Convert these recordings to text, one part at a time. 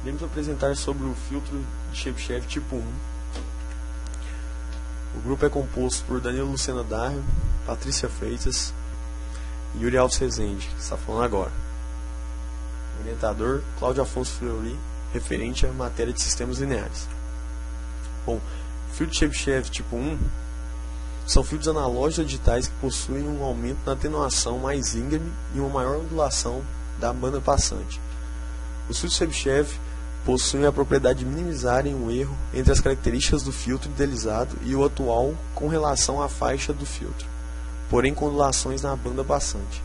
Iremos apresentar sobre o filtro de Chebyshev tipo 1. O grupo é composto por Danilo Lucena Darrio, Patrícia Freitas e Yuri Alves Rezende, que está falando agora. Orientador, Cláudio Afonso Fleury, referente à matéria de sistemas lineares. Bom, o filtro de Chebyshev tipo 1 são filtros analógicos digitais que possuem um aumento na atenuação mais íngreme e uma maior ondulação da banda passante. Os filtros Chebyshev possuem a propriedade de minimizarem o erro entre as características do filtro idealizado e o atual com relação à faixa do filtro, porém com ondulações na banda passante.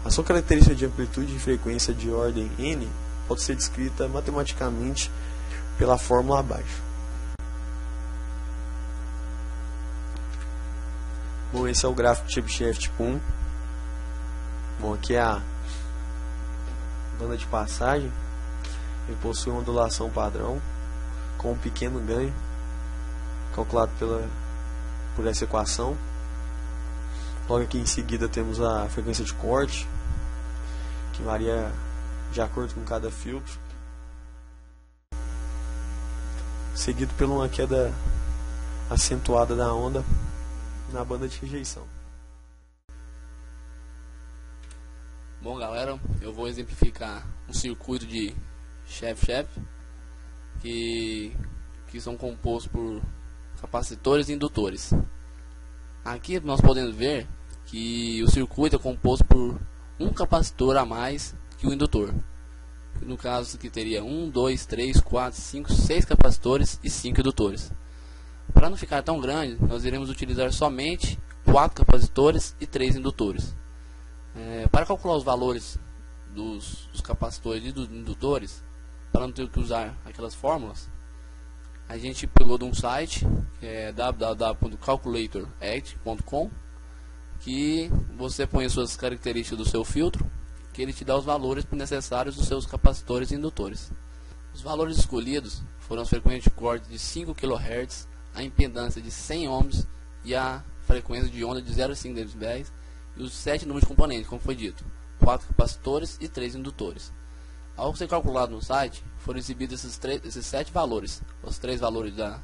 A sua característica de amplitude e frequência de ordem n pode ser descrita matematicamente pela fórmula abaixo. Bom, esse é o gráfico de Chebyshev tipo 1. Bom, aqui é a banda de passagem. Ele possui uma ondulação padrão com um pequeno ganho calculado por essa equação. Logo aqui em seguida temos a frequência de corte, que varia de acordo com cada filtro, seguido por uma queda acentuada da onda na banda de rejeição. Bom, galera, eu vou exemplificar um circuito de Chebyshev que são compostos por capacitores e indutores. Aqui nós podemos ver que o circuito é composto por um capacitor a mais que o indutor. No caso aqui teria 1, 2, 3, 4, 5, 6 capacitores e 5 indutores. Para não ficar tão grande, nós iremos utilizar somente 4 capacitores e 3 indutores. Para calcular os valores dos capacitores e dos indutores, para não ter que usar aquelas fórmulas, a gente pegou de um site, que é www.calculatoract.com, que você põe as suas características do seu filtro, que ele te dá os valores necessários dos seus capacitores e indutores. Os valores escolhidos foram as frequências de corte de 5 kHz, a impedância de 100 ohms e a frequência de onda de 0,5 dB e os 7 números de componentes, como foi dito, 4 capacitores e 3 indutores. Ao ser calculado no site, foram exibidos esses 7 valores, os 3 valores dos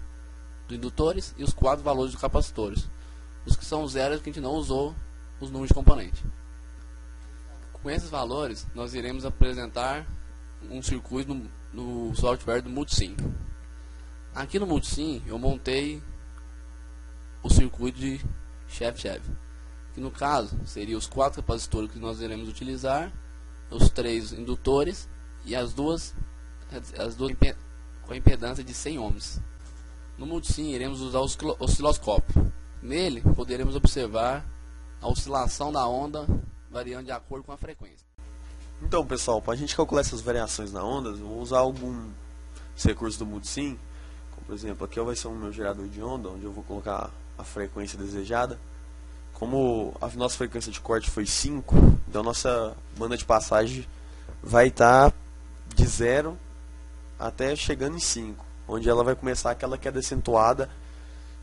indutores e os 4 valores dos capacitores. Os que são zeros que a gente não usou os números de componente. Com esses valores, nós iremos apresentar um circuito no software do Multisim. Aqui no Multisim eu montei o circuito de Chebyshev, que no caso seria os 4 capacitores que nós iremos utilizar, os 3 indutores e as duas com a impedância de 100 ohms. No Multisim iremos usar o osciloscópio. Nele poderemos observar a oscilação da onda variando de acordo com a frequência. Então, pessoal, para a gente calcular essas variações na onda, eu vou usar alguns recursos do Multisim. Como, por exemplo, aqui vai ser o meu gerador de onda, onde eu vou colocar a frequência desejada. Como a nossa frequência de corte foi 5, então nossa banda de passagem vai estar de 0 até chegando em 5, onde ela vai começar aquela queda acentuada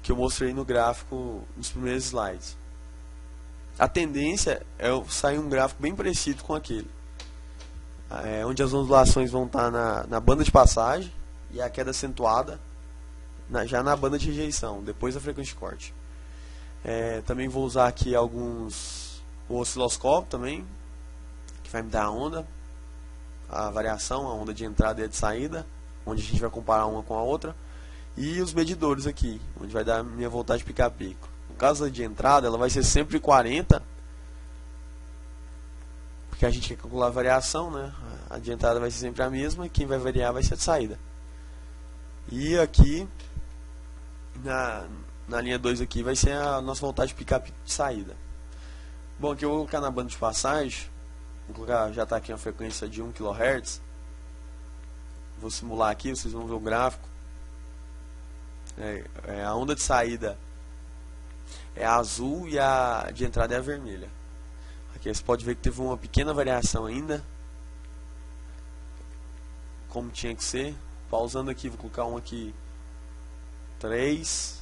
que eu mostrei no gráfico nos primeiros slides. A tendência é sair um gráfico bem parecido com aquele, onde as ondulações vão estar na banda de passagem e a queda acentuada já na banda de rejeição, depois da frequência de corte. Também vou usar aqui o osciloscópio também, que vai me dar a onda, a variação, a onda de entrada e a de saída, onde a gente vai comparar uma com a outra, e os medidores aqui, onde vai dar a minha voltagem pico a pico. No caso de entrada, ela vai ser sempre 40, porque a gente quer calcular a variação, né? A de entrada vai ser sempre a mesma, e quem vai variar vai ser a de saída. E aqui na linha 2 aqui vai ser a nossa voltagem pico a pico de saída. Bom, aqui eu vou colocar na banda de passagem, vou colocar, já está aqui uma frequência de 1 kHz. Vou simular aqui, vocês vão ver o gráfico. A onda de saída é a azul e a de entrada é a vermelha. Aqui você pode ver que teve uma pequena variação ainda, como tinha que ser. Pausando aqui, vou colocar um aqui 3,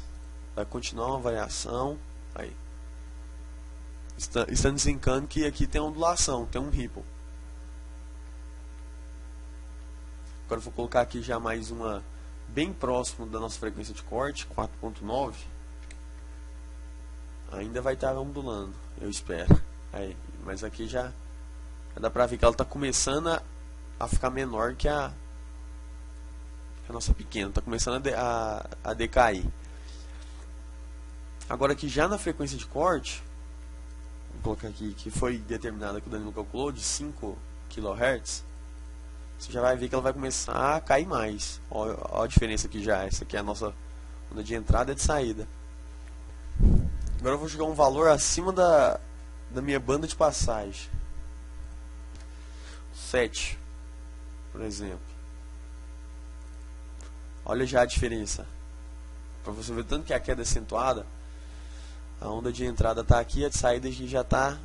vai continuar uma variação. Aí está desincando que aqui tem ondulação, tem um ripple. Agora eu vou colocar aqui já mais uma bem próximo da nossa frequência de corte, 4.9. Ainda vai estar ondulando, eu espero. Aí, mas aqui já dá pra ver que ela está começando a ficar menor que a nossa pequena, está começando a decair. Agora aqui já na frequência de corte, vou colocar aqui que foi determinada, que o Danilo calculou, de 5 kHz, você já vai ver que ela vai começar a cair mais. Olha a diferença aqui já. Essa aqui é a nossa onda de entrada e de saída. Agora eu vou jogar um valor acima da minha banda de passagem. 7, por exemplo. Olha já a diferença. Para você ver tanto que a queda é acentuada. A onda de entrada está aqui, a de saída já está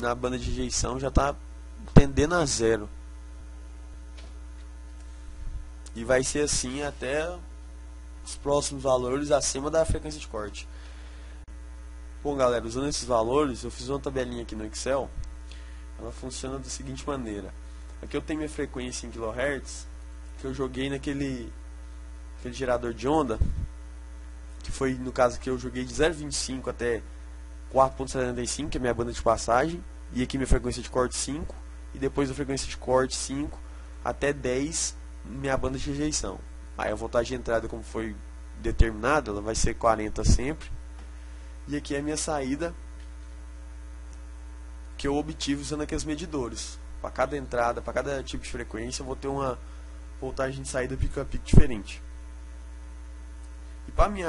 na banda de rejeição, já está tendendo a 0. E vai ser assim até os próximos valores acima da frequência de corte. Bom, galera, usando esses valores, eu fiz uma tabelinha aqui no Excel. Ela funciona da seguinte maneira. Aqui eu tenho minha frequência em kHz, que eu joguei aquele gerador de onda, que foi, no caso aqui, eu joguei de 0,25 até 4.75, que é a minha banda de passagem, e aqui minha frequência de corte 5, e depois a frequência de corte 5 até 10, minha banda de rejeição. Aí a voltagem de entrada, como foi determinada, ela vai ser 40 sempre. E aqui é a minha saída, que eu obtive usando aqueles medidores. Para cada entrada, para cada tipo de frequência, eu vou ter uma voltagem de saída pico a pico diferente. E para mim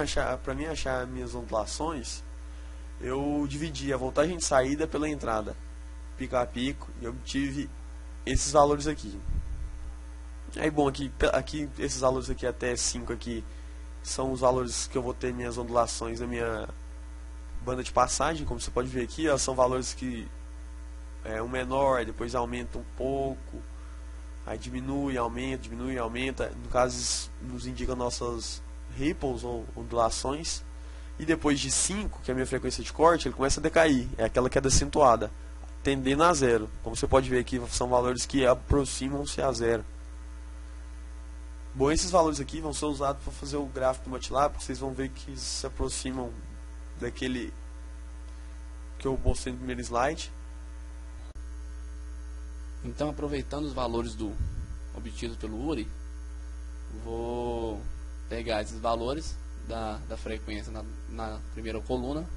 achar minhas ondulações, eu dividi a voltagem de saída pela entrada, pico a pico, e obtive esses valores aqui. Aí, bom, aqui esses valores aqui até 5 aqui são os valores que eu vou ter minhas ondulações na minha banda de passagem. Como você pode ver aqui, ó, são valores que um menor, depois aumenta um pouco, aí diminui, aumenta. No caso, isso nos indica nossas ripples ou ondulações. E depois de 5, que é a minha frequência de corte, ele começa a decair. É aquela queda acentuada, tendendo a 0. Como você pode ver aqui, são valores que aproximam-se a 0. Bom, esses valores aqui vão ser usados para fazer o gráfico do MATLAB, porque vocês vão ver que se aproximam daquele que eu mostrei no primeiro slide. Então, aproveitando os valores obtidos pelo URI, vou pegar esses valores da frequência na primeira coluna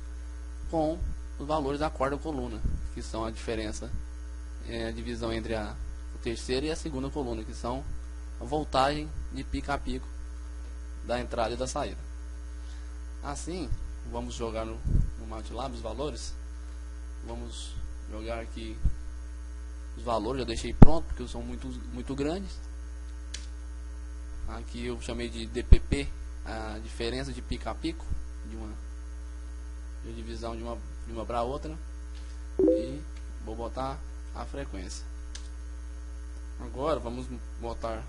com os valores da quarta coluna, que são a diferença, a divisão entre a terceira e a segunda coluna, que são a voltagem de pico a pico da entrada e da saída. Assim, vamos jogar no MATLAB os valores. Vamos jogar aqui os valores, já deixei pronto porque são muito grandes. Aqui eu chamei de DPP, a diferença de pico a pico, de divisão de uma para outra, e vou botar a frequência. Agora vamos botar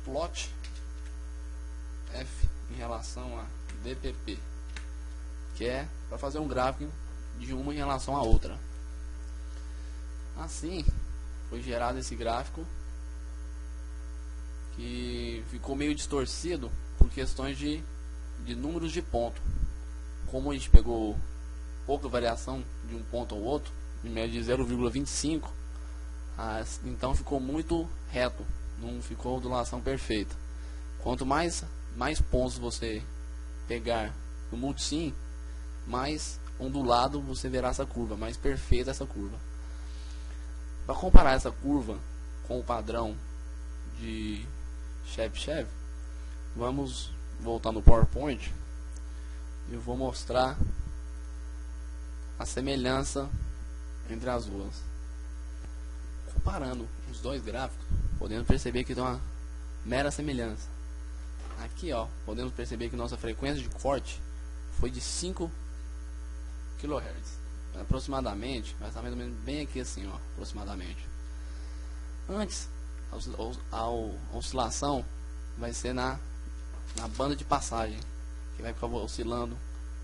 plot F em relação a DPP, que é para fazer um gráfico de uma em relação à outra. Assim, foi gerado esse gráfico, que ficou meio distorcido por questões de números de ponto. Como a gente pegou pouca variação de um ponto ao outro, em média de 0,25, então ficou muito reto, não ficou ondulação perfeita. Quanto mais pontos você pegar no multisim, mais ondulado você verá essa curva, mais perfeita essa curva. Para comparar essa curva com o padrão de Chebyshev, vamos voltar no PowerPoint e eu vou mostrar a semelhança entre as duas. Comparando os dois gráficos, podemos perceber que tem uma mera semelhança. Aqui, ó, podemos perceber que nossa frequência de corte foi de 5 kHz. Aproximadamente, vai estar mais ou menos bem aqui assim, ó, aproximadamente. Antes, a oscilação vai ser na banda de passagem, que vai ficar oscilando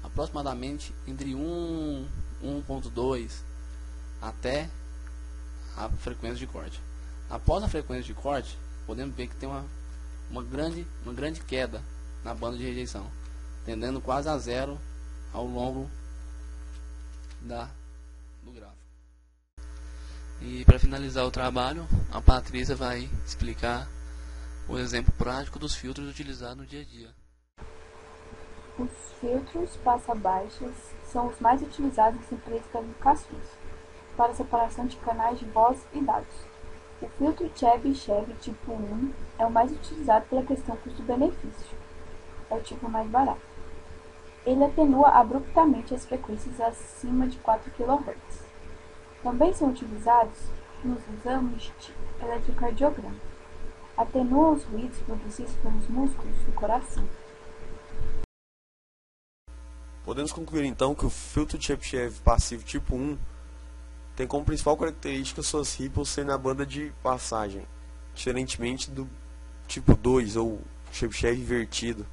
aproximadamente entre 1.2 até a frequência de corte. Após a frequência de corte, podemos ver que tem uma grande queda na banda de rejeição, tendendo quase a zero ao longo do gráfico. E para finalizar o trabalho, a Patrícia vai explicar o exemplo prático dos filtros utilizados no dia a dia. Os filtros passa-baixas são os mais utilizados em empresas de telecomunicações para separação de canais de voz e dados. O filtro Chebyshev tipo 1 é o mais utilizado pela questão custo-benefício. É o tipo mais barato. Ele atenua abruptamente as frequências acima de 4 kHz. Também são utilizados nos exames de eletrocardiograma. Atenua os ruídos produzidos pelos músculos do coração. Podemos concluir então que o filtro Chebyshev passivo tipo 1 tem como principal característica suas ripples serem na banda de passagem, diferentemente do tipo 2 ou Chebyshev invertido,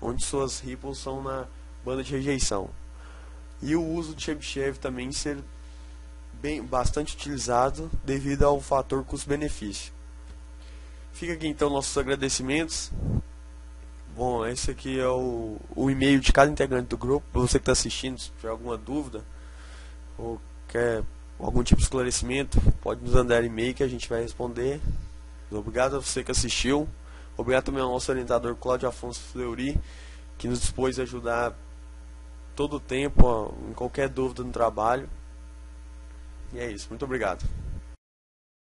onde suas ripples são na banda de rejeição. E o uso do Chebyshev também ser bastante utilizado devido ao fator custo-benefício. Fica aqui então nossos agradecimentos. Bom, esse aqui é o e-mail de cada integrante do grupo. Para você que está assistindo, se tiver alguma dúvida ou quer algum tipo de esclarecimento, pode nos mandar e-mail que a gente vai responder. Obrigado a você que assistiu. Obrigado também ao nosso orientador Cláudio Afonso Fleury, que nos dispôs a ajudar todo o tempo em qualquer dúvida no trabalho. E é isso. Muito obrigado.